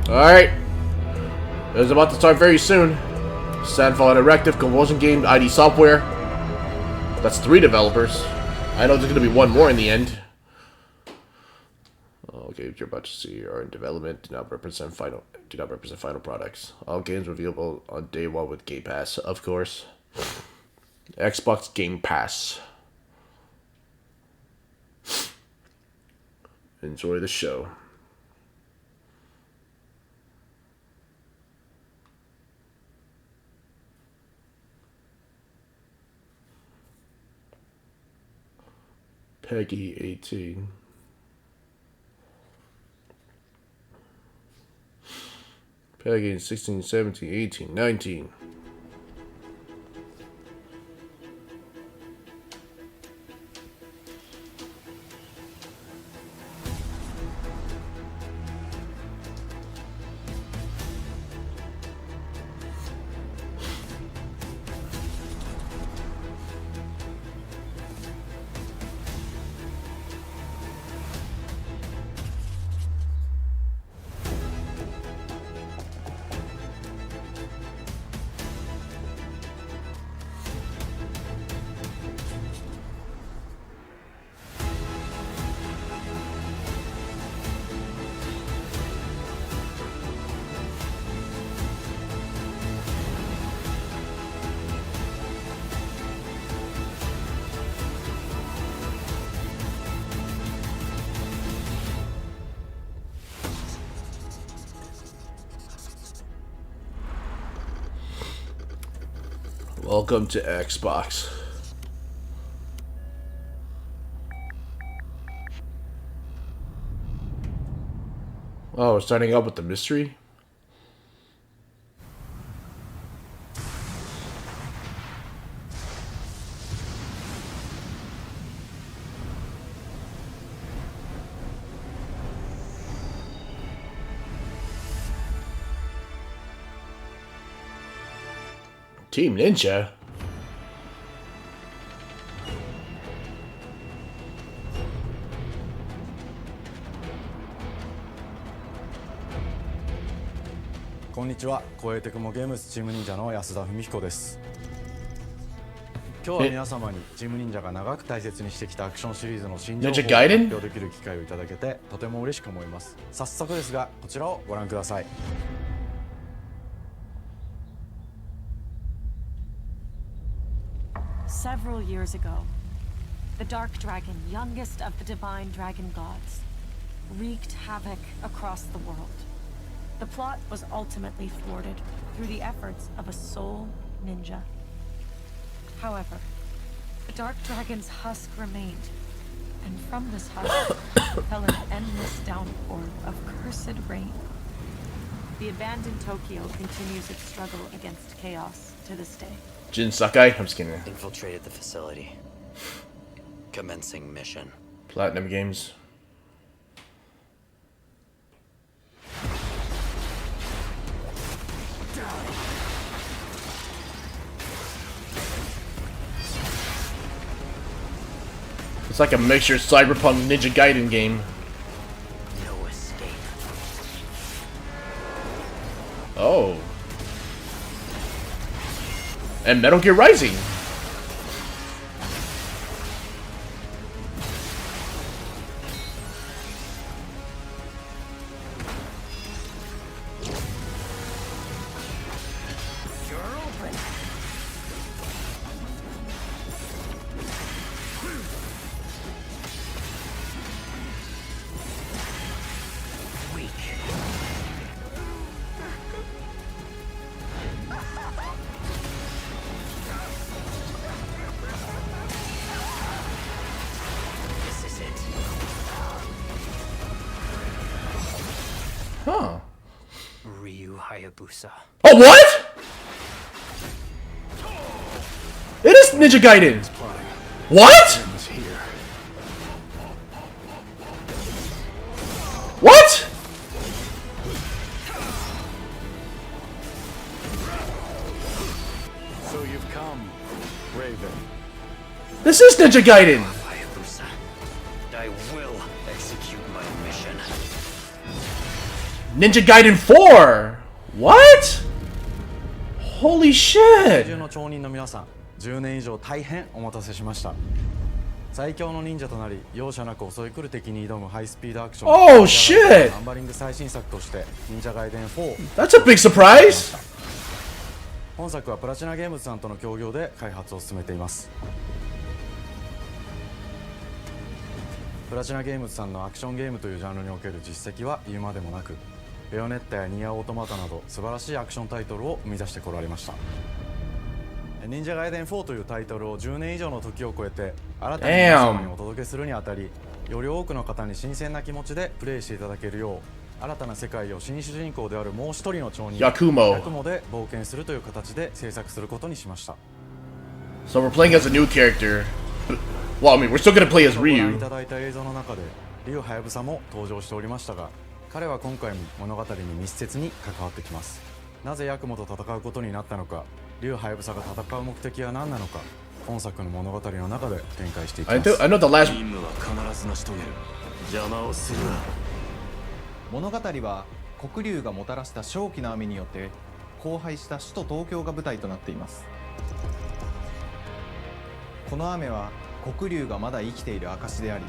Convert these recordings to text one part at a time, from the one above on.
Alright. It's about to start very soon. Sandfall Interactive, Convulsion Game, ID Software. That's 3 developers. I know there's going to be one more in the end. All games you're about to see are in development. Do not represent final products. All games revealable on day 1 with Game Pass, of course. Xbox Game Pass. Enjoy the show. Peggy 18. Peggy 16, 17, 18, 19. Welcome to Xbox. Oh, we're starting out with the mystery? Team Ninja? Konnichiwa, 超えてくもゲームスチーム忍者の安田文彦です。今日は皆様にチーム忍者が長く大切にしてきたアクションシリーズの新情報を発表できる機会をいただけてとても嬉しく思います。早速ですが、こちらをご覧ください。Several years ago, the Dark Dragon, youngest of the divine dragon gods, wreaked havoc across the world. The plot was ultimately thwarted through the efforts of a sole ninja. However, the Dark Dragon's husk remained, and from this husk fell an endless downpour of cursed rain. The abandoned Tokyo continues its struggle against chaos to this day. Jin Sakai? I'm just kidding. Infiltrated the facility. Commencing mission. Platinum Games. It's like a mixture Cyberpunk Ninja Gaiden game. No escape. Oh. And Metal Gear Rising. Huh. Ryu Hayabusa. Oh, what? It is Ninja Gaiden. What? What? So you've come, Raven. This is Ninja Gaiden. Hayabusa. I will execute my mission. Ninja Gaiden 4! What? Holy 世 shit! 中の町人の皆さん、10年以上大変お待たせしました。最強の忍者となり、容赦なく襲い来る敵に挑むハイスピードアクション。Oh shit! ナンバリング最新作として忍者ガイデン4。That's a big surprise! 本作はプラチナゲームズさんとの協業で開発を進めています。プラチナゲームズさんのアクションゲームというジャンルにおける実績は言うまでもなく、ベヨネッタやニアオートマタなど素晴らしいアクションタイトルを生み出してこられました。忍者ガイデン4というタイトルを10年以上の時を超えて新たに皆様にお届けするにあたり、より多くの方に新鮮な気持ちでプレイしていただけるよう、新たな世界を新主人公であるもう一人の町人ヤクモで冒険するという形で制作することにしました。 So we're playing as a new character. Well, I mean, we're still gonna play as ご覧い Ryu. ただいた映像の中で竜はやぶさも登場しておりましたが、彼は今回も物語に密接に関わってきます。なぜヤクモと戦うことになったのか、竜はやぶさが戦う目的は何なのか、本作の物語の中で展開していき I ます。 know the last. 任務は必ず成し遂げる。邪魔をするな。物語は黒竜がもたらした正気の雨によって荒廃した首都東京が舞台となっています。この雨は黒竜がまだ生きている証であり、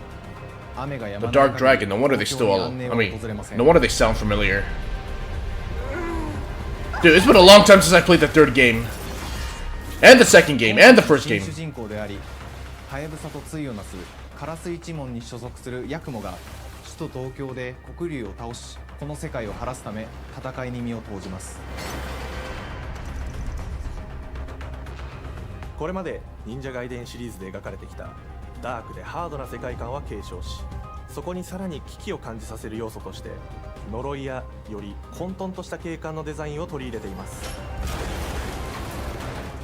雨が止 The ま Dark Dragon. No wonder they still all. I mean, no wonder they sound familiar. Dude, it's been a long time since I played the third game. And the second game, and the first 新 game. 主人公であり、はやぶさと対をなすカラス一門に所属するヤクモが首都東京で黒竜を倒し、この世界を晴らすため戦いに身を投じます。これまで忍者ガイデンシリーズで描かれてきたダークでハードな世界観は継承し、そこにさらに危機を感じさせる要素として呪いやより混沌とした景観のデザインを取り入れています。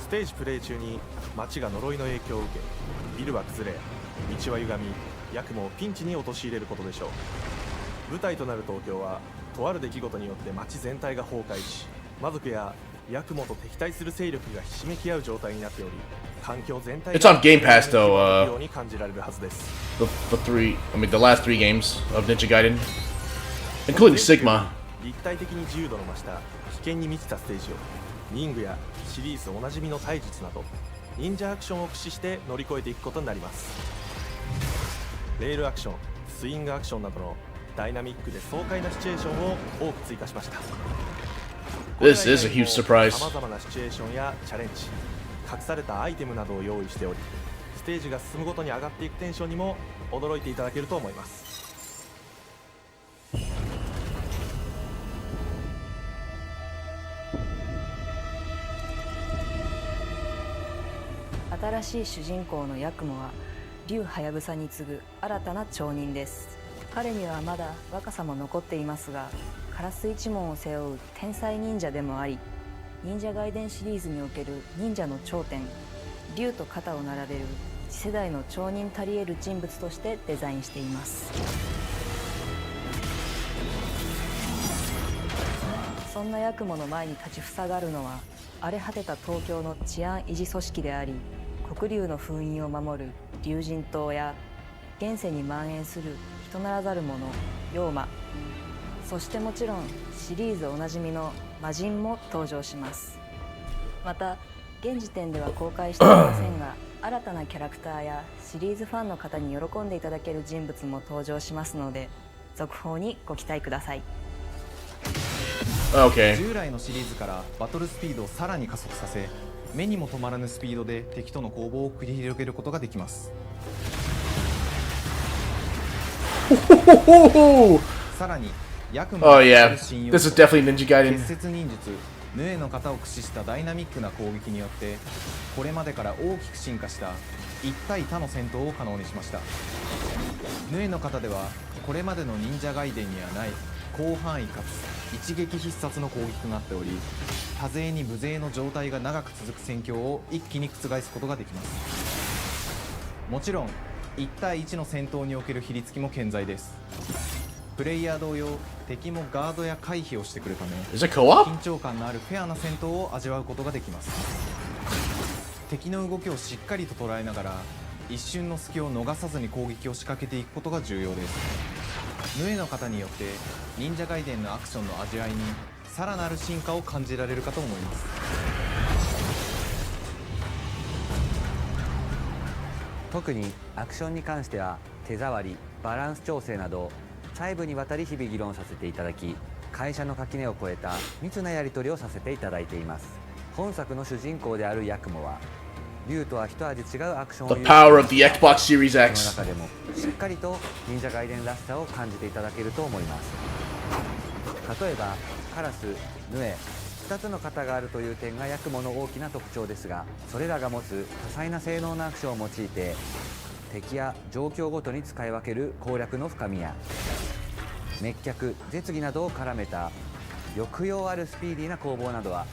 ステージプレイ中に街が呪いの影響を受け、ビルは崩れ、道は歪み、ヤクモをピンチに陥れることでしょう。舞台となる東京はとある出来事によって街全体が崩壊し、魔族やヤクモと敵対する勢力がひしめき合う状態になっており、環境全体 It's on Game Pass, though, ように感じられるはずです。the last three games of Ninja Gaiden, including Sigma. 立体的に自由度の増した危険に満ちたステージをリングやシリーズおなじみの体術など忍者アクションを駆使して乗り越えていくことになります。レールアクション、スイングアクションなどのダイナミックで爽快なシチュエーションを多く追加しました。 This is a huge surprise. さまざまなシチュエーションやチャレンジ、隠されたアイテムなどを用意しており、ステージが進むごとに上がっていくテンションにも驚いていただけると思います。新しい主人公のヤクモは竜はやぶさに次ぐ新たな町人です。彼にはまだ若さも残っていますが、カラス一門を背負う天才忍者でもあり、忍者ガイデンシリーズにおける忍者の頂点、竜と肩を並べる次世代の町人たり得る人物としてデザインしています。そんなヤクモの前に立ちふさがるのは荒れ果てた東京の治安維持組織であり、黒竜の封印を守る竜神島や現世に蔓延する人ならざる者妖魔、そしてもちろんシリーズおなじみの魔人も登場します。また現時点では公開していませんが新たなキャラクターやシリーズファンの方に喜んでいただける人物も登場しますので、続報にご期待ください。Okay. 従来のシリーズからバトルスピードをさらに加速させ、目にも止まらぬスピードで敵との攻防を繰り広げることができます。さらにヤクモ Oh yeah, this is definitely Ninja Gaiden. 結節忍術ヌエの型を駆使したダイナミックな攻撃によって、これまでから大きく進化した一対他の戦闘を可能にしました。ヌエの型ではこれまでの忍者ガイデンにはない広範囲かつ一撃必殺の攻撃となっており、多勢に無勢の状態が長く続く戦況を一気に覆すことができます。もちろん1対1の戦闘における比率付きも健在です。プレイヤー同様、敵もガードや回避をしてくるため、 Is it co-op? 緊張感のあるフェアな戦闘を味わうことができます。敵の動きをしっかりと捉えながら、一瞬の隙を逃さずに攻撃を仕掛けていくことが重要です。ヌエの方によって忍者ガイデンのアクションの味わいにさらなる進化を感じられるかと思います。特にアクションに関しては手触り、バランス調整など細部にわたり日々議論させていただき、会社の垣根を越えた密なやり取りをさせていただいています。本作の主人公であるヤクモは竜とは一味違うアクションを The power of the Xbox Series X。 その中でもしっかりと忍者ガイデンらしさを感じていただけると思います。例えばカラス、ヌエ、2つの型があるという点がヤクモの大きな特徴ですが、それらが持つ多彩な性能のアクションを用いて敵や状況ごとに使い分ける攻略の深みや滅却、絶技などを絡めた抑揚あるスピーディーな攻防などは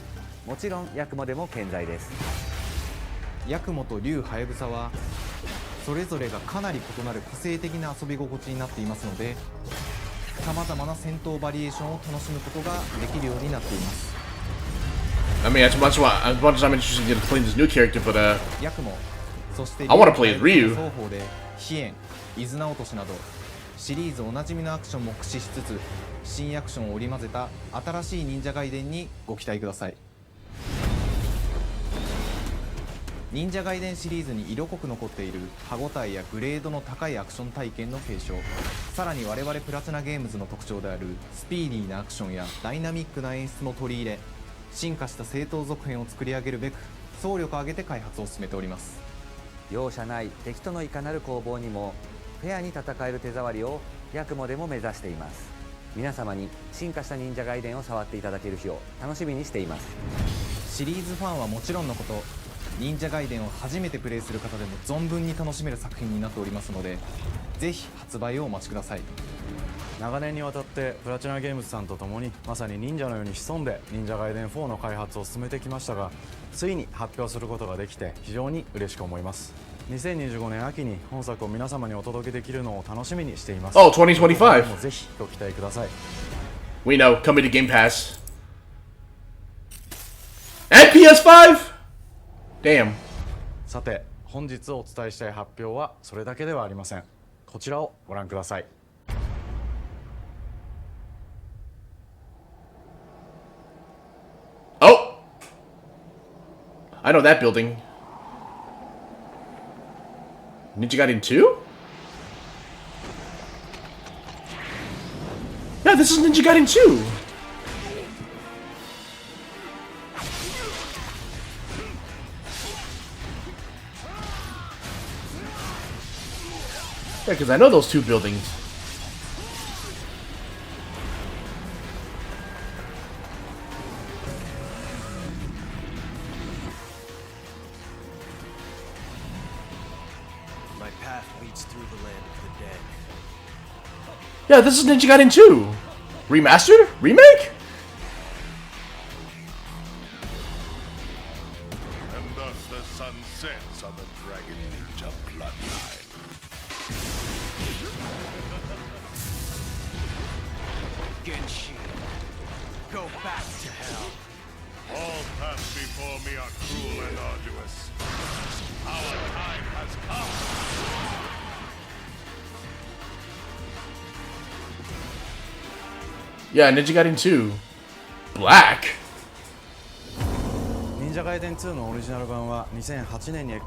もちろんヤクモでも健在です。ヤクモと竜ハヤブサはそれぞれがかなり異なる個性的な遊び心地になっていますので、さまざまな戦闘バリエーションを楽しむことができるようになっています。I mean, as much as I'm interested in playing this new character, but ヤクモ、そして I wanna play as Ryu。 双方で飛燕、伊豆名落としなどシリーズおなじみのアクションも駆使しつつ新アクションを織り交ぜた新しい忍者ガイデンにご期待ください。忍者ガイデンシリーズに色濃く残っている歯ごたえやグレードの高いアクション体験の継承、さらに我々プラチナゲームズの特徴であるスピーディーなアクションやダイナミックな演出も取り入れ、進化した正当続編を作り上げるべく総力を挙げて開発を進めております。容赦ない敵とのいかなる攻防にもフェアに戦える手触りをヤクモでも目指しています。皆様に進化した忍者ガイデンを触っていただける日を楽しみにしています。シリーズファンはもちろんのこと、忍者ガイデンを初めてプレイする方でも存分に楽しめる作品になっておりますので、ぜひ発売をお待ちください。長年にわたってプラチナゲームズさんと共にまさに忍者のように潜んで忍者ガイデン4の開発を進めてきましたが、ついに発表することができて非常に嬉しく思います。2025年秋に本作を皆様にお届けできるのを楽しみにしています。Oh, 2025. もぜひご期待ください。 We know, coming to Game Pass. And PS5! Damn. さて本日お伝えしたい発表はそれだけではありません。こちらをご覧ください。Oh! I know that building. Ninja Gaiden 2? Yeah, this is Ninja Gaiden 2! Yeah, because I know those two buildings. My path leads through the land of the dead. Yeah, this is Ninja Gaiden 2! Remastered? Remake? And thus the sun sets on the Dragon Ninja bloodline. Genshi, go back to hell. All paths before me are cruel and arduous. Our time has come. Yeah, Ninja Gaiden 2. Black? 忍者ガイデン2のオリジナル版は2008年に Yeah.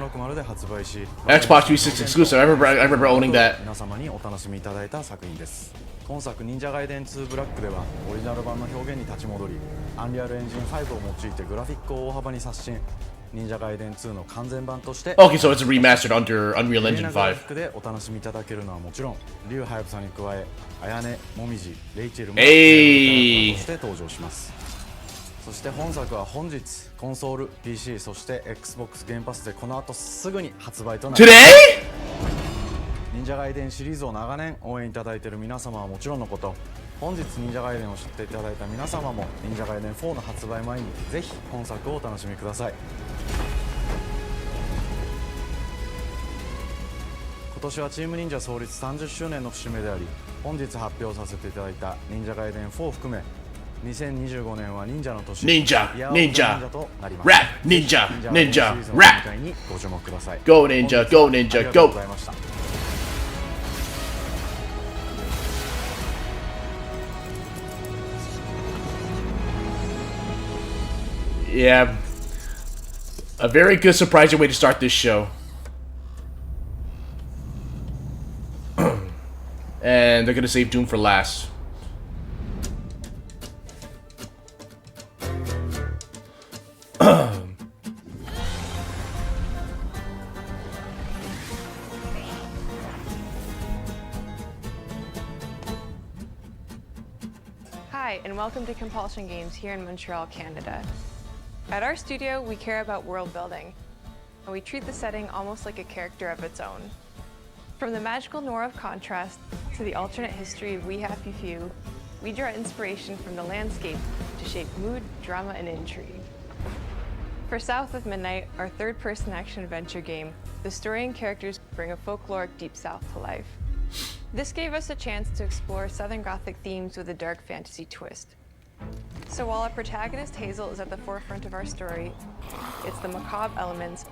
Xbox360 で発売し Xbox 360 exclusive. I remember owning that. 皆様にお楽しみいただいた作品です。本作忍者ガイデン2ブラックではオリジナル版の表現に立ち戻り、アンリアルエンジン5を用いてグラフィックを大幅に刷新、忍者ガイデン2の完全版として Okay, so it's remastered under Unreal 綺麗 Engine なグラフィッ 5. クでお楽しみいただけるのはもちろん、竜ハヤブサに加え、綾音、もみじ、レイチェルもえいとして登場します。そして本作は本日コンソール、PC、そして Xbox ゲームパスでこの後すぐに発売となります。 Today? 忍者ガイデンシリーズを長年応援いただいている皆様はもちろんのこと、本日忍者ガイデンを知っていただいた皆様も忍者ガイデン4の発売前にぜひ本作をお楽しみください。今年はチーム忍者創立30周年の節目であり、本日発表させていただいた忍者ガイデン4を含め2025年は忍者の年、忍者イヤーオブザ忍者となります。 Rap! Ninja! 忍者 Ninja! シリーズの Rap! 展開にご注目ください。 Go Ninja! Go Ninja! ありがとう Go! ございました。Yeah. A very good, surprising way to start this show. And they're gonna save Doom for last. Hi, and welcome to Compulsion Games here in Montreal, Canada. At our studio, we care about world building, and we treat the setting almost like a character of its own. From the magical noir of contrast to the alternate history of We Happy Few, we draw inspiration from the landscape to shape mood, drama, and intrigue. For South of Midnight, our third-person action-adventure game, the story and characters bring a folkloric Deep South to life. This gave us a chance to explore Southern Gothic themes with a dark fantasy twist. So while our protagonist Hazel is at the forefront of our story, it's the macabre elements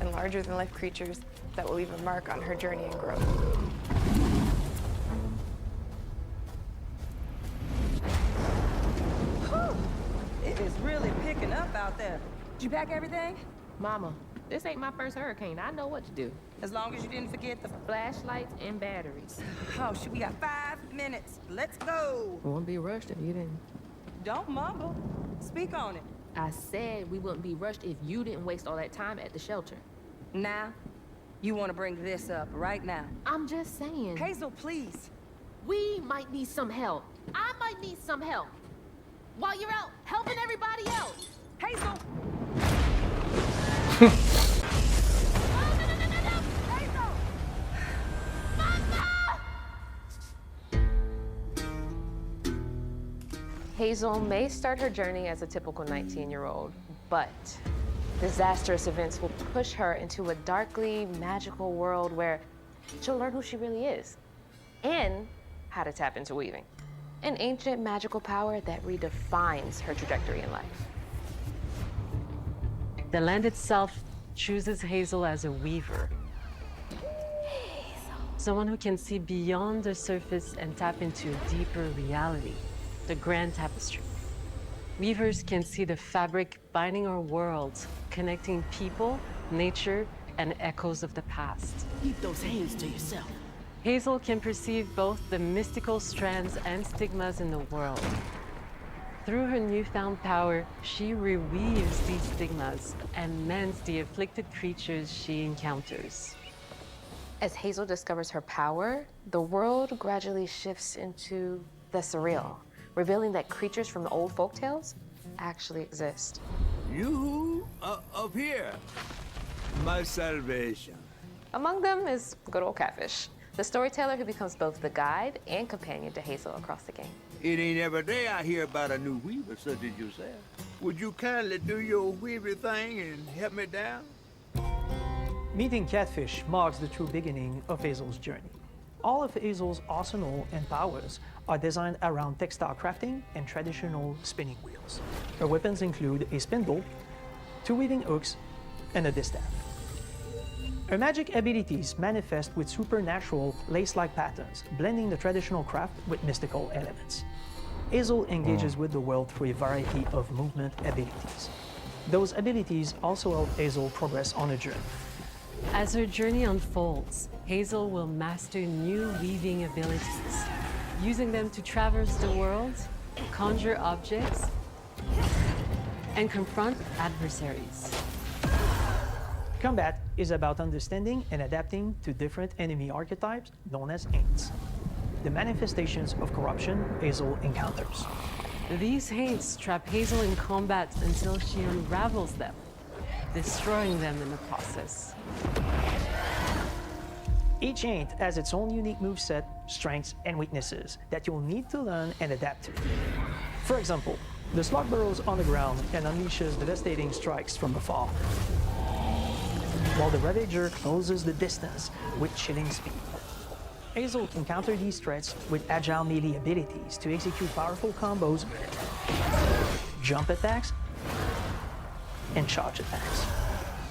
and larger-than-life creatures that will leave a mark on her journey and growth. It is really picking up out there. Did you pack everything? Mama, this ain't my first hurricane. I know what to do. As long as you didn't forget the Flashlights and batteries. Oh, shoot, we got 5 minutes. Let's go. We wouldn't be rushed if you didn't. Don't mumble. Speak on it. I said we wouldn't be rushed if you didn't waste all that time at the shelter. Now, you want to bring this up right now. I'm just saying. Hazel, please. We might need some help. I might need some help. While you're out helping everybody else. Hazel! Hazel may start her journey as a typical 19-year-old, but disastrous events will push her into a darkly magical world where she'll learn who she really is and how to tap into weaving, an ancient magical power that redefines her trajectory in life. The land itself chooses Hazel as a weaver. Someone who can see beyond the surface and tap into a deeper reality, the grand tapestry. Weavers can see the fabric binding our world, connecting people, nature, and echoes of the past. Keep those hands to yourself. Hazel can perceive both the mystical strands and stigmas in the world. Through her newfound power, she reweaves these stigmas and mends the afflicted creatures she encounters. As Hazel discovers her power, the world gradually shifts into the surreal, revealing that creatures from the old folktales actually exist. You up here, my salvation. Among them is good old Catfish, the storyteller who becomes both the guide and companion to Hazel across the game. It ain't every day I hear about a new weaver such as yourself. Would you kindly do your weaver thing and help me down? Meeting Catfish marks the true beginning of Hazel's journey. All of Hazel's arsenal and powers are designed around textile crafting and traditional spinning wheels. Her weapons include a spindle, 2 weaving hooks, and a distaff. Her magic abilities manifest with supernatural lace-like patterns, blending the traditional craft with mystical elements. Hazel engages with the world through a variety of movement abilities. Those abilities also help Hazel progress on a journey. As her journey unfolds, Hazel will master new weaving abilities, using them to traverse the world, conjure objects, and confront adversaries. Combat is about understanding and adapting to different enemy archetypes known as Haints, the manifestations of corruption Hazel encounters. These Haints trap Hazel in combat until she unravels them, destroying them in the process. Each Haint has its own unique moveset, strengths, and weaknesses that you'll need to learn and adapt to. For example, the Slug burrows on the ground and unleashes devastating strikes from afar, while the Ravager closes the distance with chilling speed. Hazel can counter these threats with agile melee abilities to execute powerful combos, jump attacks, and charge attacks.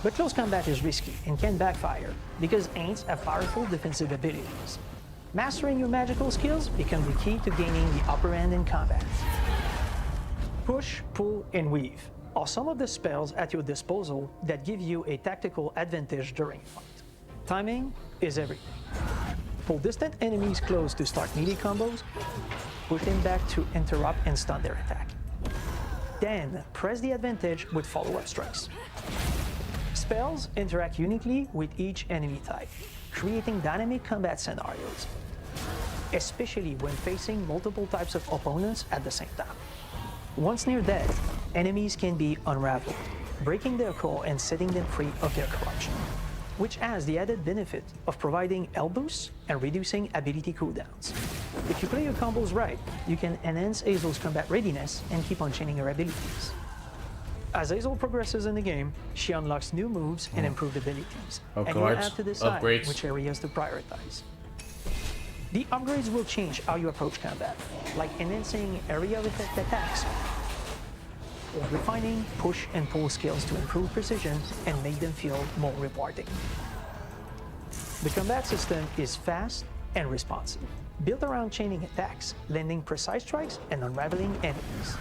But close combat is risky and can backfire because Haints have powerful defensive abilities. Mastering your magical skills becomes the key to gaining the upper hand in combat. Push, pull, and weave. are some of the spells at your disposal that give you a tactical advantage during a fight. Timing is everything. Pull distant enemies close to start melee combos, push them back to interrupt and stun their attack. Then press the advantage with follow-up strikes. Spells interact uniquely with each enemy type, creating dynamic combat scenarios, especially when facing multiple types of opponents at the same time. Once near death, enemies can be unraveled, breaking their core and setting them free of their corruption, which has the added benefit of providing health boosts and reducing ability cooldowns. If you play your combos right, you can enhance Hazel's combat readiness and keep on chaining her abilities. As Hazel progresses in the game, she unlocks new moves and improved abilities, and you have to decide which areas to prioritize. The upgrades will change how you approach combat, like enhancing area of effect attacks, or refining push and pull skills to improve precision and make them feel more rewarding. The combat system is fast and responsive, built around chaining attacks, landing precise strikes, and unraveling enemies.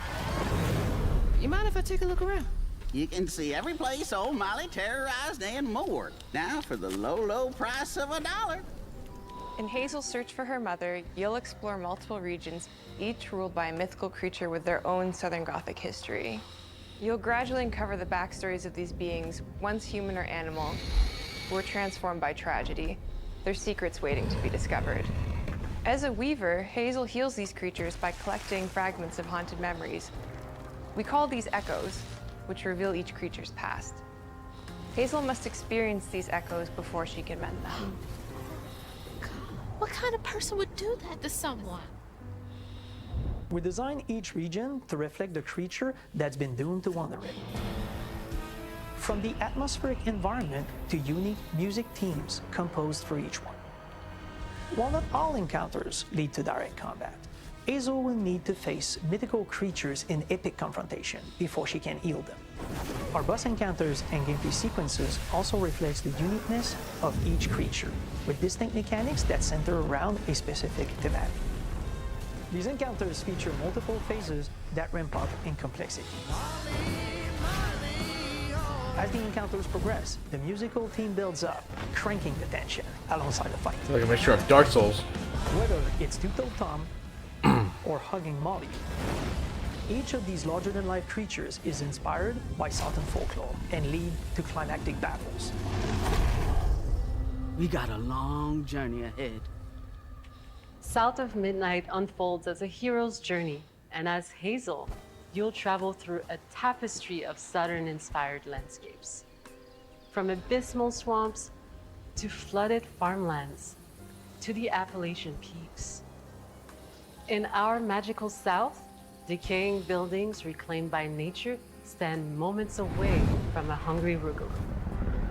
You mind if I take a look around? You can see every place old Molly terrorized and more. Now for the low, low price of $1. In Hazel's search for her mother, you'll explore multiple regions, each ruled by a mythical creature with their own Southern Gothic history. You'll gradually uncover the backstories of these beings, once human or animal, who were transformed by tragedy, their secrets waiting to be discovered. As a weaver, Hazel heals these creatures by collecting fragments of haunted memories. We call these echoes, which reveal each creature's past. Hazel must experience these echoes before she can mend them. What kind of person would do that to someone? We design each region to reflect the creature that's been doomed to wandering. From the atmospheric environment to unique music themes composed for each one. While not all encounters lead to direct combat, Hazel will need to face mythical creatures in epic confrontation before she can heal them. Our boss encounters and gameplay sequences also reflects the uniqueness of each creature, with distinct mechanics that center around a specific thematic. These encounters feature multiple phases that ramp up in complexity. As the encounters progress, the musical theme builds up, cranking the tension alongside the fight. Like a mixture of Dark Souls. Whether it's Two-Toed Tom or hugging Molly, each of these larger-than-life creatures is inspired by Southern folklore and lead to climactic battles. We got a long journey ahead. South of Midnight unfolds as a hero's journey, and as Hazel, you'll travel through a tapestry of Southern-inspired landscapes. From abysmal swamps to flooded farmlands to the Appalachian peaks. In our magical South, decaying buildings reclaimed by nature stand moments away from a hungry Rugal.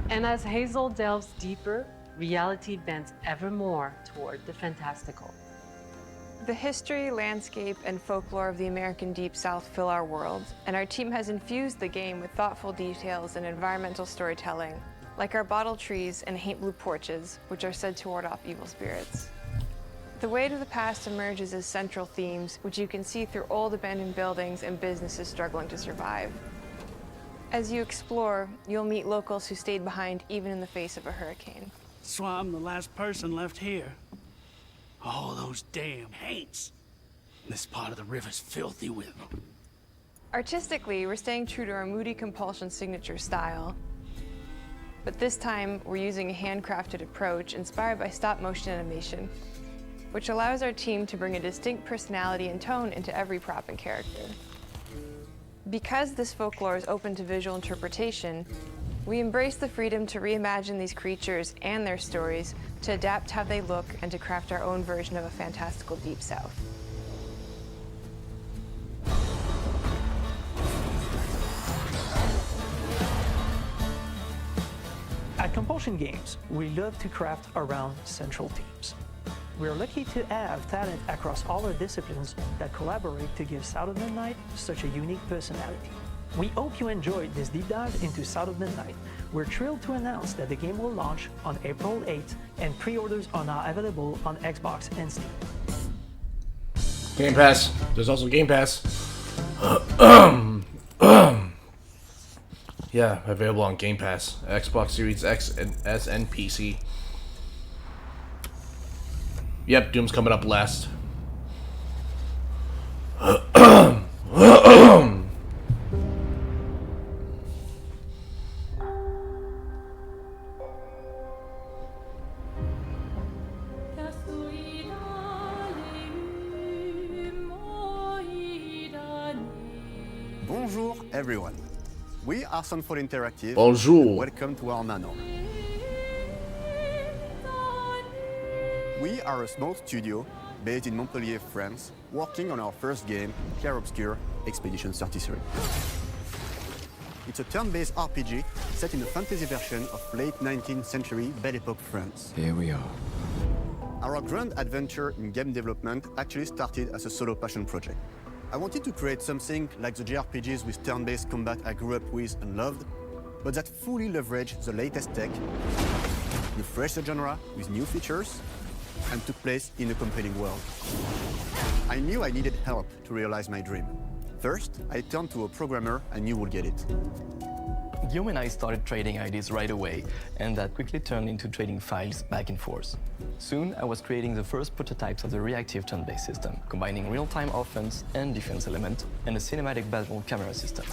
And as Hazel delves deeper, reality bends ever more toward the fantastical. The history, landscape, and folklore of the American Deep South fill our world, and our team has infused the game with thoughtful details and environmental storytelling, like our bottle trees and haint blue porches, which are said to ward off evil spirits. The weight of the past emerges as central themes, which you can see through old abandoned buildings and businesses struggling to survive. As you explore, you'll meet locals who stayed behind even in the face of a hurricane. So I'm the last person left here. All those damn haints. This part of the river's filthy with them. Artistically, we're staying true to our moody compulsion signature style. But this time, we're using a handcrafted approach inspired by stop-motion animation, which allows our team to bring a distinct personality and tone into every prop and character. Because this folklore is open to visual interpretation, we embrace the freedom to reimagine these creatures and their stories, to adapt how they look, and to craft our own version of a fantastical Deep South. At Compulsion Games, we love to craft around central themes. We're lucky to have talent across all our disciplines that collaborate to give South of Midnight such a unique personality. We hope you enjoyed this deep dive into South of Midnight. We're thrilled to announce that the game will launch on April 8th, and pre-orders are now available on Xbox and Steam. Game Pass. There's also Game Pass. Yeah, available on Game Pass, Xbox Series X and S and PC. Yep, Doom's coming up last. Bonjour, everyone. We are Sunfall Interactive. Bonjour. And welcome to our manor. We are a small studio based in Montpellier, France, working on our first game, Clair Obscur Expedition 33. It's a turn-based RPG set in a fantasy version of late 19th century Belle Epoque France. Here we are. Our grand adventure in game development actually started as a solo passion project. I wanted to create something like the JRPGs with turn-based combat I grew up with and loved, but that fully leveraged the latest tech, refreshed the genre with new features, and took place in a compelling world. I knew I needed help to realize my dream. First, I turned to a programmer I knew would get it. Guillaume and I started trading ideas right away, and that quickly turned into trading files back and forth. Soon, I was creating the first prototypes of the reactive turn-based system, combining real-time offense and defense element, and a cinematic battle camera system.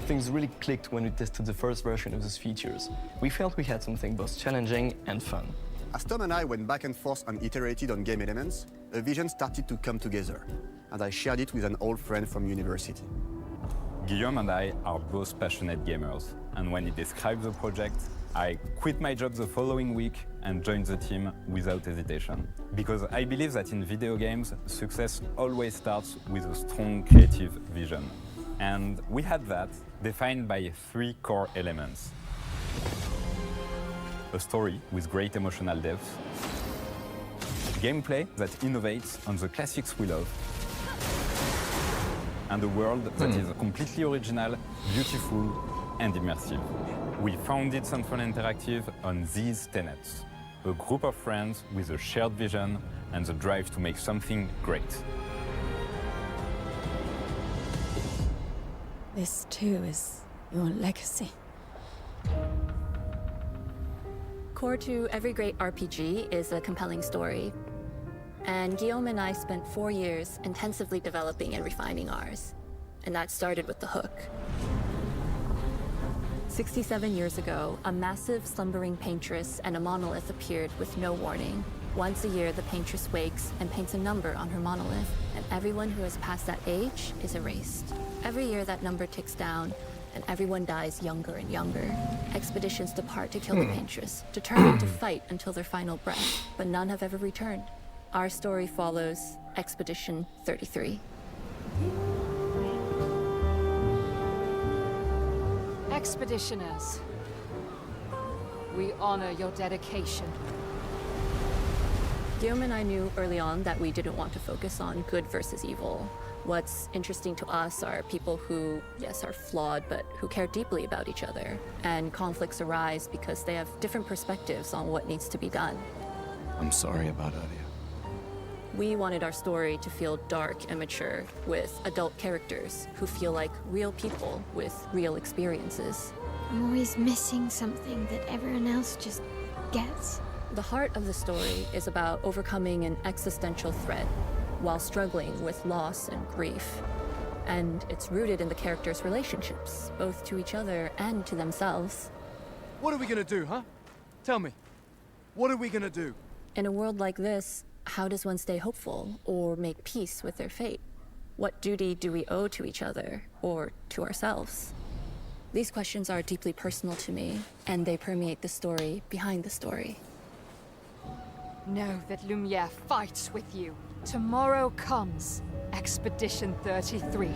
Things really clicked when we tested the first version of those features. We felt we had something both challenging and fun. As Tom and I went back and forth and iterated on game elements, a vision started to come together, and I shared it with an old friend from university. Guillaume and I are both passionate gamers, and when he described the project, I quit my job the following week and joined the team without hesitation. Because I believe that in video games, success always starts with a strong creative vision. And we had that, defined by 3 core elements. A story with great emotional depth, gameplay that innovates on the classics we love, and a world that is completely original, beautiful, and immersive. We founded Sunfall Interactive on these tenets. A group of friends with a shared vision and the drive to make something great. This too is your legacy. Core to every great RPG is a compelling story. And Guillaume and I spent 4 years intensively developing and refining ours. And that started with the hook. 67 years ago, a massive slumbering paintress and a monolith appeared with no warning. Once a year, the paintress wakes and paints a number on her monolith, and everyone who has passed that age is erased. Every year, that number ticks down, and everyone dies younger and younger. Expeditions depart to kill the paintress, determined to fight until their final breath, but none have ever returned. Our story follows Expedition 33. Expeditioners, we honor your dedication. Guillaume and I knew early on that we didn't want to focus on good versus evil. What's interesting to us are people who, yes, are flawed, but who care deeply about each other. And conflicts arise because they have different perspectives on what needs to be done. I'm sorry about earlier. We wanted our story to feel dark and mature, with adult characters who feel like real people with real experiences. I'm always missing something that everyone else just gets. The heart of the story is about overcoming an existential threat while struggling with loss and grief. And it's rooted in the characters' relationships, both to each other and to themselves. What are we gonna do, huh? Tell me. What are we gonna do? In a world like this, how does one stay hopeful or make peace with their fate? What duty do we owe to each other or to ourselves? These questions are deeply personal to me, and they permeate the story behind the story. Know that Lumiere fights with you. Tomorrow comes Expedition 33.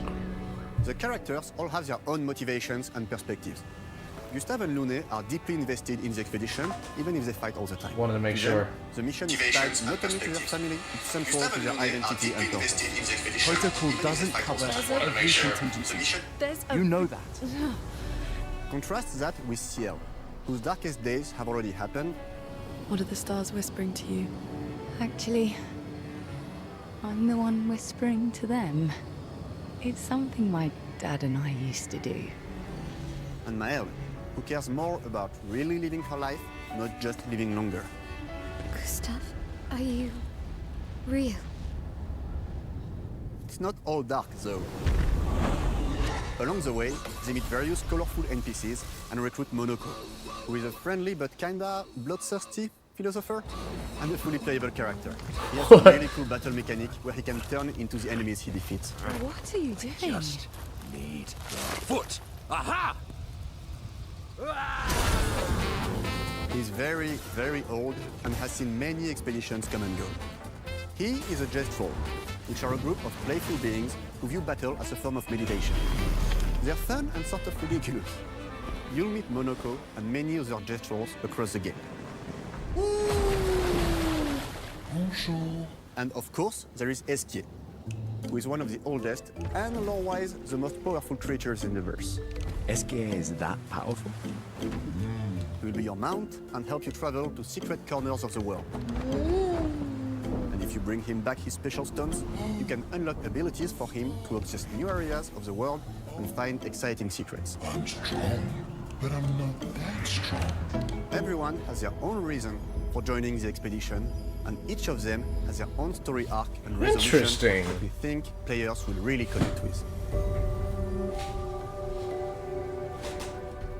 The characters all have their own motivations and perspectives. Gustave and Lune are deeply invested in the expedition, even if they fight all the time. Wanted to make sure. The mission is tied not only to their family, it's central to their identity and purpose. Protocol doesn't cover every contingency. You know that. Contrast that with Ciel, whose darkest days have already happened. What are the stars whispering to you? Actually, I'm the one whispering to them. It's something my dad and I used to do. and Mael, who cares more about really living her life, not just living longer. Gustav, are you real? It's not all dark, though. Along the way, they meet various colorful NPCs and recruit Monoko, who is a friendly but kinda bloodthirsty philosopher and a fully playable character. He has a really cool battle mechanic where he can turn into the enemies he defeats. What are you doing? Just need the foot. Aha! He's very, very old and has seen many expeditions come and go. He is a Gestrol, which are a group of playful beings who view battle as a form of meditation. They're fun and sort of ridiculous. You'll meet Monoko and many other Gestrols across the game. Bonjour. And of course, there is Esquier, who is one of the oldest and lore-wise the most powerful creatures in the verse. Esquier is that powerful? He will be your mount and help you travel to secret corners of the world. And if you bring him back his special stones, you can unlock abilities for him to access new areas of the world and find exciting secrets. I'm strong, but I'm not that strong. Everyone has their own reason for joining the expedition, and each of them has their own story arc and resolution Interesting. that we think players will really connect with.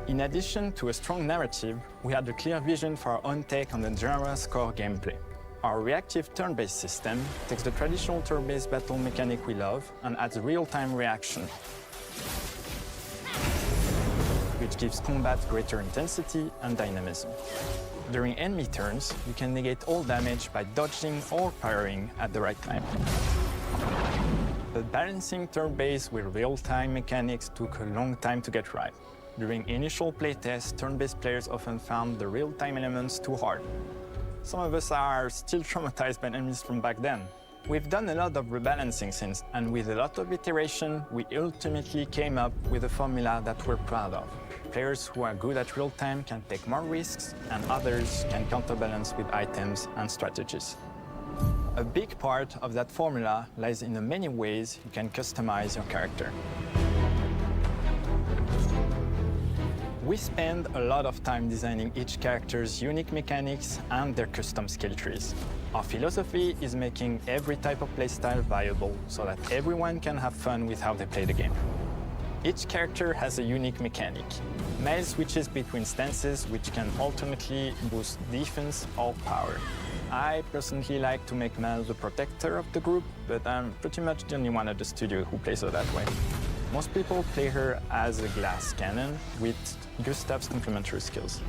In addition to a strong narrative, we had a clear vision for our own take on the genre's core gameplay. Our reactive turn-based system takes the traditional turn-based battle mechanic we love and adds real-time reaction, which gives combat greater intensity and dynamism. During enemy turns, you can negate all damage by dodging or parrying at the right time. But balancing turn-based with real-time mechanics took a long time to get right. During initial playtests, turn-based players often found the real-time elements too hard. Some of us are still traumatized by enemies from back then. We've done a lot of rebalancing since, and with a lot of iteration, we ultimately came up with a formula that we're proud of. Players who are good at real-time can take more risks, and others can counterbalance with items and strategies. A big part of that formula lies in the many ways you can customize your character. We spend a lot of time designing each character's unique mechanics and their custom skill trees. Our philosophy is making every type of playstyle viable so that everyone can have fun with how they play the game. Each character has a unique mechanic. Mael switches between stances, which can ultimately boost defense or power. I personally like to make Mael the protector of the group, but I'm pretty much the only one at the studio who plays her that way. Most people play her as a glass cannon with Gustav's complementary skills.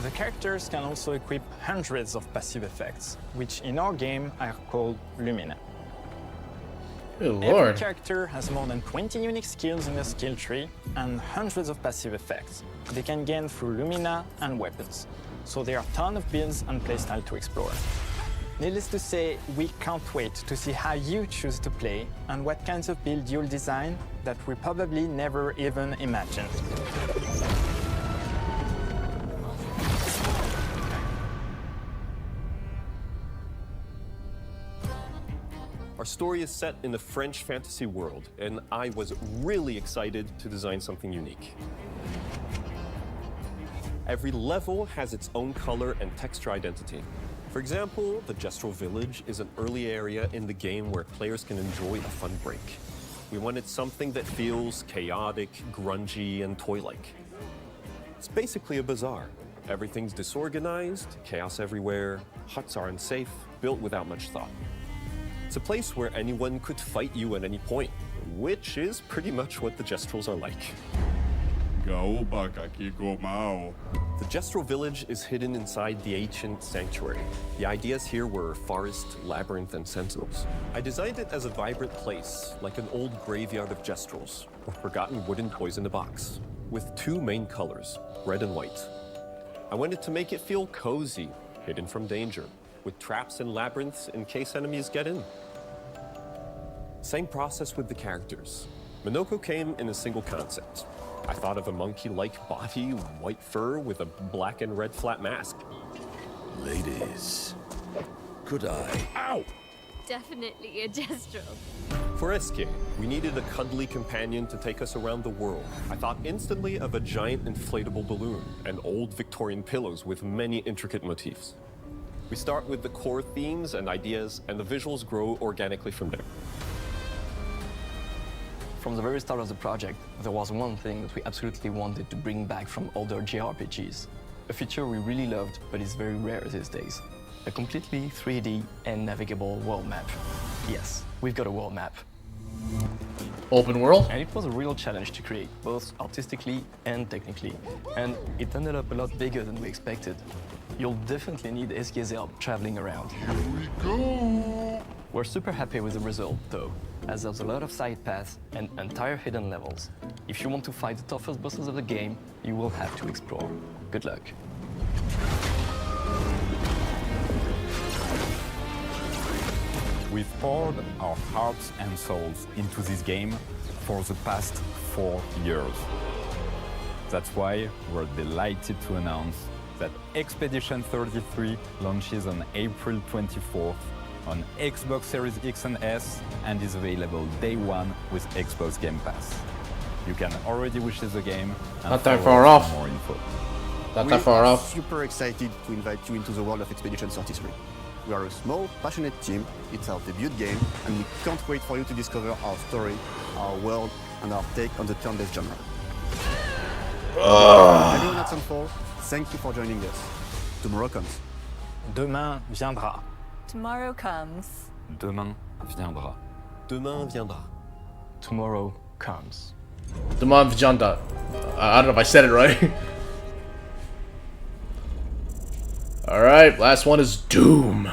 The characters can also equip hundreds of passive effects, which in our game are called Lumina. Good Every lord. character has more than 20 unique skills in their skill tree and hundreds of passive effects they can gain through Lumina and weapons. So there are a ton of builds and playstyle to explore. Needless to say, we can't wait to see how you choose to play and what kinds of build you'll design that we probably never even imagined. Our story is set in the French fantasy world, and I was really excited to design something unique. Every level has its own color and texture identity. For example, the Gestrol Village is an early area in the game where players can enjoy a fun break. We wanted something that feels chaotic, grungy, and toy-like. It's basically a bazaar. Everything's disorganized, chaos everywhere, huts are unsafe, built without much thought. It's a place where anyone could fight you at any point, which is pretty much what the Gestrols are like. The Gestrol village is hidden inside the ancient sanctuary. The ideas here were forest, labyrinth, and sentinels. I designed it as a vibrant place, like an old graveyard of Gestrols, or forgotten wooden toys in a box, with two main colors, red and white. I wanted to make it feel cozy, hidden from danger, with traps and labyrinths in case enemies get in. Same process with the characters. Monoko came in a single concept. I thought of a monkey-like body, white fur with a black and red flat mask. Ladies, could I? Ow! Definitely a Gestrol. For SK, we needed a cuddly companion to take us around the world. I thought instantly of a giant inflatable balloon and old Victorian pillows with many intricate motifs. We start with the core themes and ideas, and the visuals grow organically from there. From the very start of the project, there was one thing that we absolutely wanted to bring back from older JRPGs. A feature we really loved, but is very rare these days. A completely 3D and navigable world map. Yes, we've got a world map. Open world? And it was a real challenge to create, both artistically and technically. And it ended up a lot bigger than we expected. You'll definitely need SK's help traveling around. Here we go! We're super happy with the result, though, as there's a lot of side paths and entire hidden levels. If you want to fight the toughest bosses of the game, you will have to explore. Good luck. We've poured our hearts and souls into this game for the past 4 years. That's why we're delighted to announce that Expedition 33 launches on April 24th on Xbox Series X and S and is available day one with Xbox Game Pass. You can already wish the game and not that far off. More info. Not that far off. We are super excited to invite you into the world of Expedition 33. We are a small, passionate team, it's our debut game, and we can't wait for you to discover our story, our world, and our take on the turn-based genre. Everyone at Sunfall, thank you for joining us. Tomorrow comes. Demain viendra. Tomorrow comes. Demain viendra. Demain viendra. Tomorrow comes. Demain viendra. I don't know if I said it right. Alright, last one is Doom.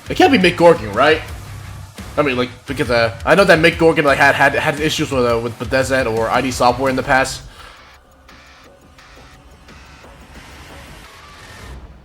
It can't be Mick Gorgon, right? I mean, like, because I know that Mick Gorgon like had issues with Bethesda or ID Software in the past.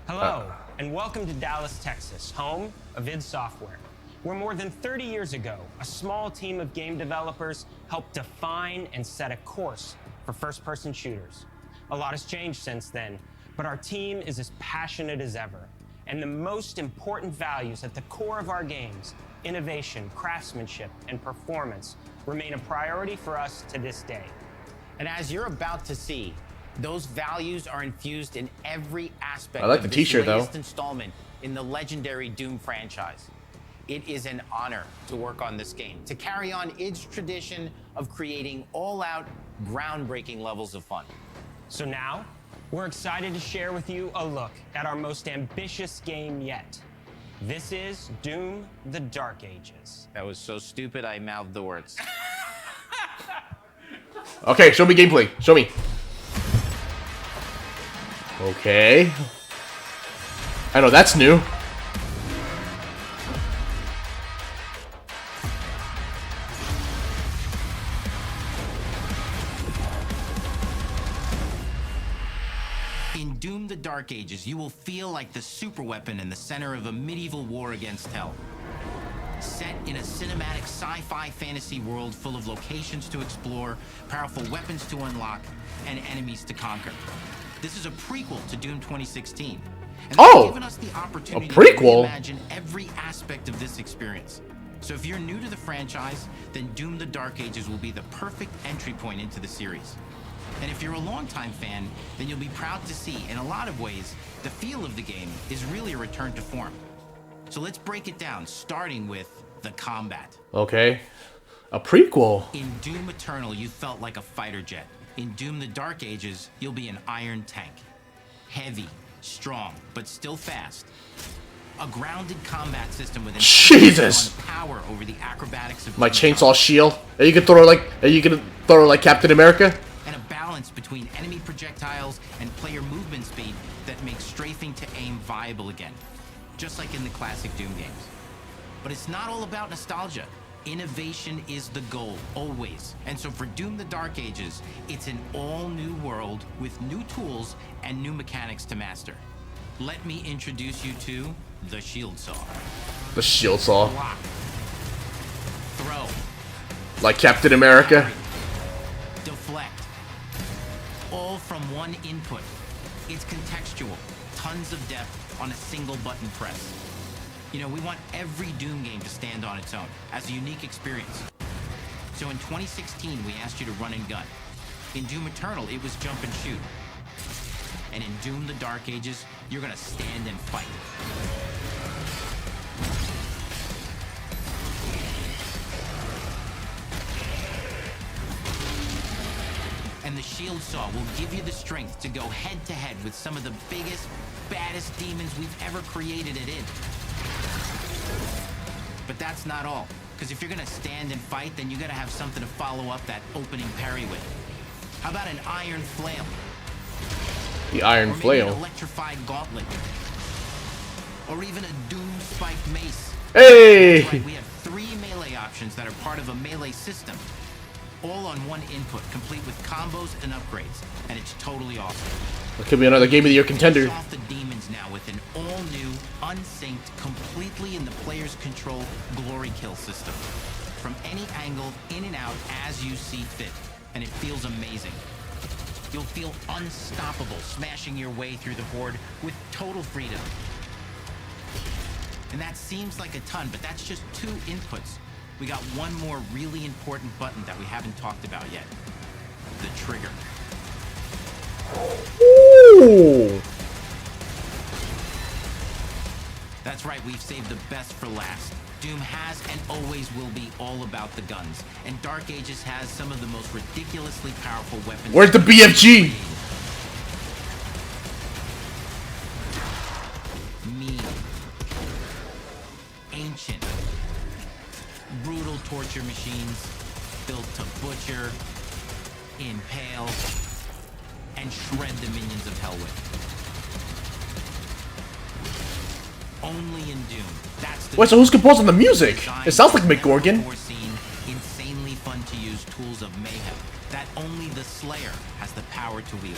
Hello, and welcome to Dallas, Texas, home of id Software, where more than 30 years ago, a small team of game developers helped define and set a course for first-person shooters. A lot has changed since then, but our team is as passionate as ever. And the most important values at the core of our games, innovation, craftsmanship, and performance, remain a priority for us to this day. And as you're about to see, those values are infused in every aspect I like the of t-shirt, this latest though. installment in the legendary Doom franchise. It is an honor to work on this game, to carry on its tradition of creating all-out, groundbreaking levels of fun. So now, we're excited to share with you a look at our most ambitious game yet. This is Doom: The Dark Ages. That was so stupid I mouthed the words. Okay, show me gameplay. Show me. Okay. I know that's new. In Doom: The Dark Ages, you will feel like the superweapon in the center of a medieval war against hell. Set in a cinematic sci-fi fantasy world full of locations to explore, powerful weapons to unlock, and enemies to conquer. This is a prequel to Doom 2016. And they've given us the opportunity to reimagine every aspect of this experience. So if you're new to the franchise, then Doom: The Dark Ages will be the perfect entry point into the series. And if you're a longtime fan, then you'll be proud to see, in a lot of ways, the feel of the game is really a return to form. So let's break it down, starting with the combat. Okay. A prequel. In Doom Eternal, you felt like a fighter jet. In Doom: The Dark Ages, you'll be an iron tank. Heavy, strong, but still fast. A grounded combat system with Jesus power over the acrobatics of my chainsaw shield. And you can throw it like Captain America. And a balance between enemy projectiles and player movement speed that makes strafing to aim viable again, just like in the classic Doom games. But it's not all about nostalgia. Innovation is the goal, always. And so for Doom: The Dark Ages, it's an all-new world with new tools and new mechanics to master. Let me introduce you to the Shield Saw. The Shield Saw. Block. Throw. Like Captain America. all from one input. It's contextual, tons of depth on a single button press. You know, we want every Doom game to stand on its own, as a unique experience. So in 2016, we asked you to run and gun. In Doom Eternal, it was jump and shoot. And in Doom: The Dark Ages, you're gonna stand and fight. And the Shield Saw will give you the strength to go head-to-head with some of the biggest, baddest demons we've ever created at id. But that's not all. Because if you're gonna stand and fight, then you gotta have something to follow up that opening parry with. How about an iron flail? The iron flail. An electrified gauntlet. Or even a Doom spiked mace. Hey! That's right, we have 3 melee options that are part of a melee system. All on one input, complete with combos and upgrades. And it's totally awesome. It could be another Game of the Year contender. Off the demons now with an all-new, unsynced, completely in the player's control glory kill system. From any angle, in and out, as you see fit. And it feels amazing. You'll feel unstoppable smashing your way through the horde with total freedom. And that seems like a ton, but that's just 2 inputs. We got one more really important button that we haven't talked about yet. The trigger. Ooh. That's right, we've saved the best for last. Doom has and always will be all about the guns. And Dark Ages has some of the most ridiculously powerful weapons. Where's the BFG? Mean. Ancient. Brutal torture machines built to butcher, impale, and shred the minions of hell with. Only in Doom. That's the Wait, so who's composing the music? It sounds like Mick Gorgon. Insanely fun to use tools of mayhem that only the Slayer has the power to wield.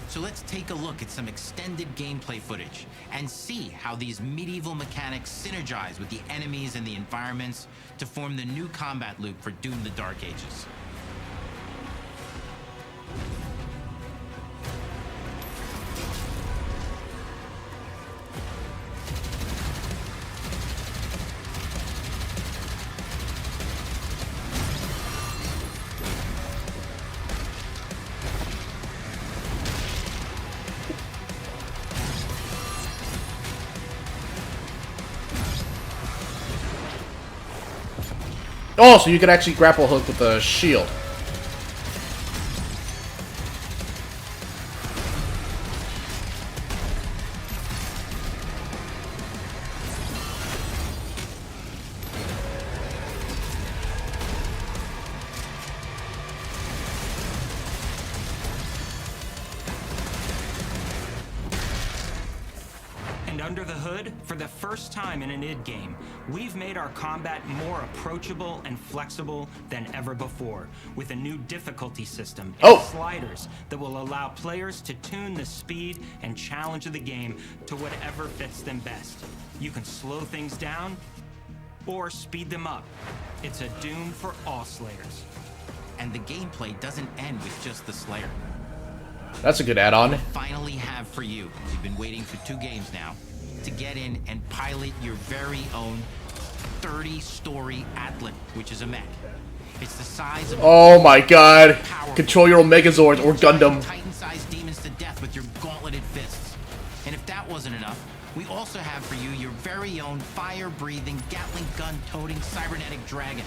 So let's take a look at some extended gameplay footage and see how these medieval mechanics synergize with the enemies and the environments to form the new combat loop for Doom: The Dark Ages. Oh, so you can actually grapple hook with a shield. And under the hood, for the first time in an id game, we've made our combat more approachable and flexible than ever before, with a new difficulty system and sliders that will allow players to tune the speed and challenge of the game to whatever fits them best. You can slow things down or speed them up. It's a Doom for all Slayers. And the gameplay doesn't end with just the Slayer. That's a good add-on. Finally have for you. You've been waiting for 2 games now to get in and pilot your very own 30-story Atlas, which is a mech. It's the size of Oh my god. Control your own Megazord or Gundam. Titan-sized demons to death with your gauntleted fists. And if that wasn't enough, we also have for you your very own fire-breathing, Gatling gun-toting cybernetic dragon.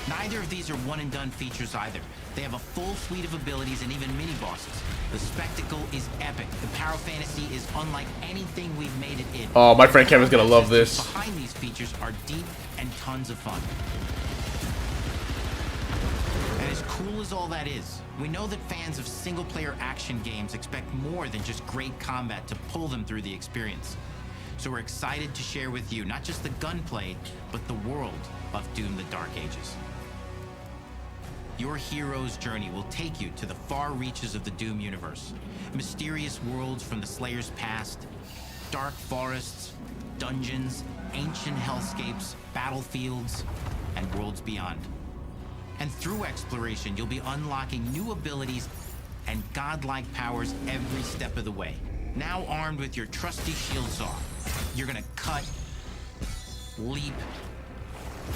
Neither of these are one-and-done features either. They have a full suite of abilities and even mini-bosses. The spectacle is epic. The power fantasy is unlike anything we've made it in. Oh, my friend Kevin's gonna love this. Behind these features are deep and tons of fun. And as cool as all that is, we know that fans of single-player action games expect more than just great combat to pull them through the experience. So we're excited to share with you not just the gunplay, but the world of Doom: The Dark Ages. Your hero's journey will take you to the far reaches of the Doom universe. Mysterious worlds from the Slayer's past, dark forests, dungeons, ancient hellscapes, battlefields, and worlds beyond. And through exploration, you'll be unlocking new abilities and godlike powers every step of the way. Now armed with your trusty shield saw, you're gonna cut, leap,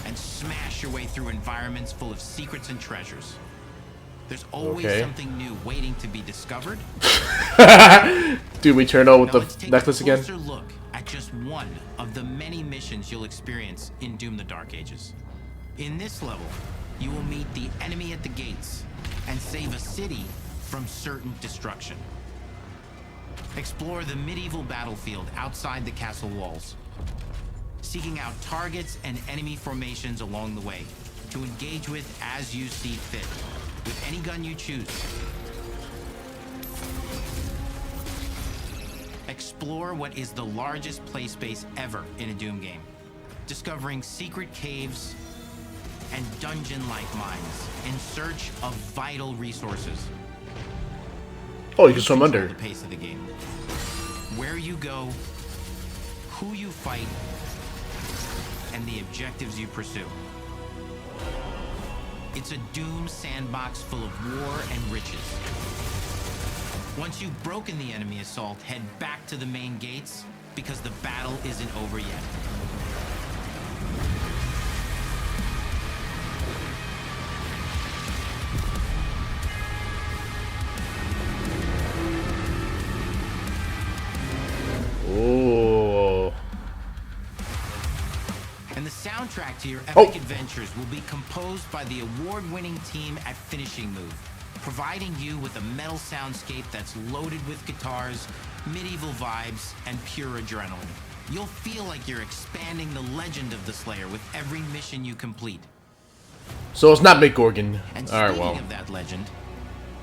and smash your way through environments full of secrets and treasures. There's always something new waiting to be discovered. Dude, we turned on with the necklace again. Let's take a closer look at just one of the many missions you'll experience in Doom: The Dark Ages. In this level, you will meet the enemy at the gates and save a city from certain destruction. Explore the medieval battlefield outside the castle walls, seeking out targets and enemy formations along the way to engage with as you see fit, with any gun you choose. Explore what is the largest play space ever in a Doom game, discovering secret caves and dungeon-like mines in search of vital resources. Oh, you can swim under. The pace of the game. Where you go, who you fight, and the objectives you pursue. It's a Doom sandbox full of war and riches. Once you've broken the enemy assault, head back to the main gates, because the battle isn't over yet. Oh. And the soundtrack to your epic adventures will be composed by the award-winning team at Finishing Move, providing you with a metal soundscape that's loaded with guitars, medieval vibes, and pure adrenaline. You'll feel like you're expanding the legend of the Slayer with every mission you complete. So it's not Mick Gorgon. And Alright, speaking well. of that legend,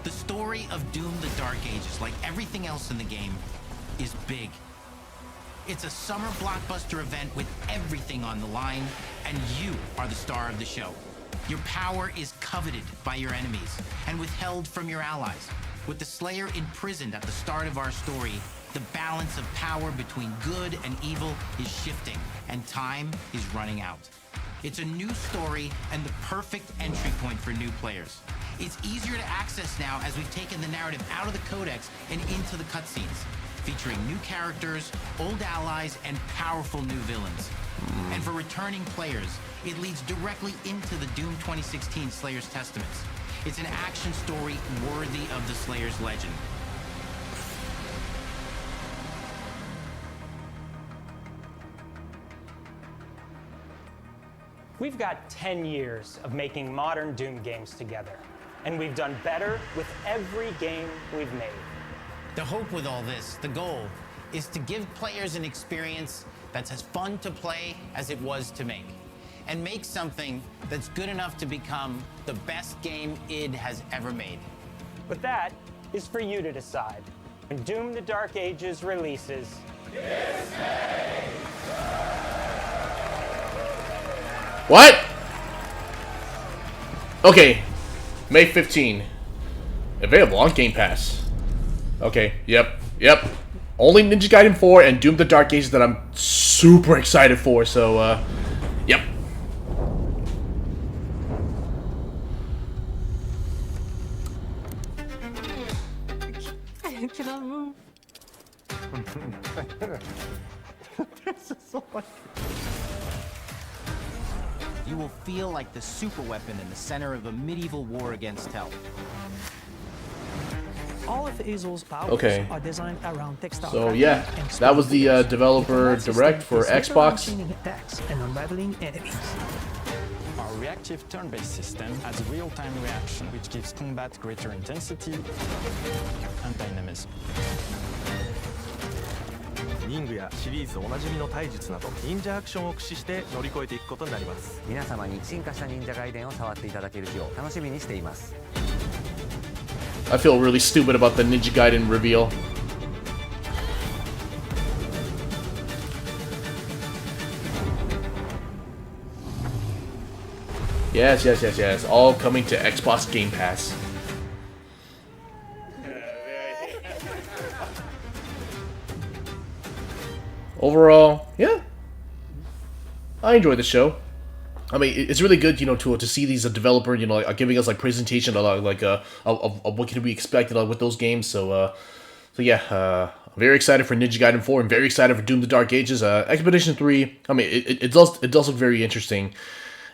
the story of Doom: The Dark Ages, like everything else in the game, is big. It's a summer blockbuster event with everything on the line, and you are the star of the show. Your power is coveted by your enemies and withheld from your allies. With the Slayer imprisoned at the start of our story, the balance of power between good and evil is shifting, and time is running out. It's a new story and the perfect entry point for new players. It's easier to access now as we've taken the narrative out of the codex and into the cutscenes, featuring new characters, old allies, and powerful new villains. And for returning players, it leads directly into the Doom 2016 Slayer's Testaments. It's an action story worthy of the Slayer's legend. We've got 10 years of making modern Doom games together, and we've done better with every game we've made. The hope with all this, the goal, is to give players an experience that's as fun to play as it was to make, and make something that's good enough to become the best game id has ever made. But that is for you to decide. When Doom: The Dark Ages releases, What? Okay. May 15. Available on Game Pass. Okay, yep. Only Ninja Gaiden 4 and Doom: The Dark Ages that I'm super excited for, so, yep. I cannot move. You will feel like the super weapon in the center of a medieval war against hell. All of Hazel's powers are designed around textile. So yeah, that was the developer direct for Xbox. Attacks and unraveling enemies. Our reactive turn-based system has real-time reaction, which gives combat greater intensity and dynamism. 忍具やシリーズおなじみの体術など忍者アクションを駆使して乗り越えていくことになります。皆様に進化した忍者ガイデンを触っていただける日を楽しみにしています。 I feel really stupid about the Ninja Gaiden reveal. Yes. All coming to Xbox Game Pass. Overall, yeah. I enjoyed the show. I mean, it's really good, you know, to see these developer, you know, like, giving us like presentation of what can we expect with those games. So yeah, I'm very excited for Ninja Gaiden 4. I'm very excited for Doom: The Dark Ages. Expedition 3. I mean, it does look very interesting.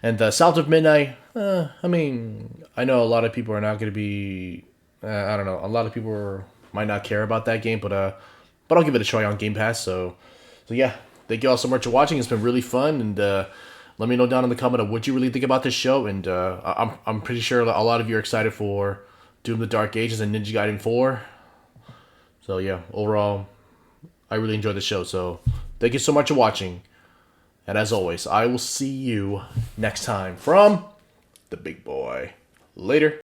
And South of Midnight. I mean, I know a lot of people are not going to be. I don't know. A lot of people might not care about that game, but I'll give it a try on Game Pass. So yeah, thank you all so much for watching. It's been really fun, and let me know down in the comment of what you really think about this show. And I'm pretty sure a lot of you are excited for Doom: The Dark Ages and Ninja Gaiden 4. So yeah, overall, I really enjoyed the show. So thank you so much for watching. And as always, I will see you next time from the Big Boy. Later.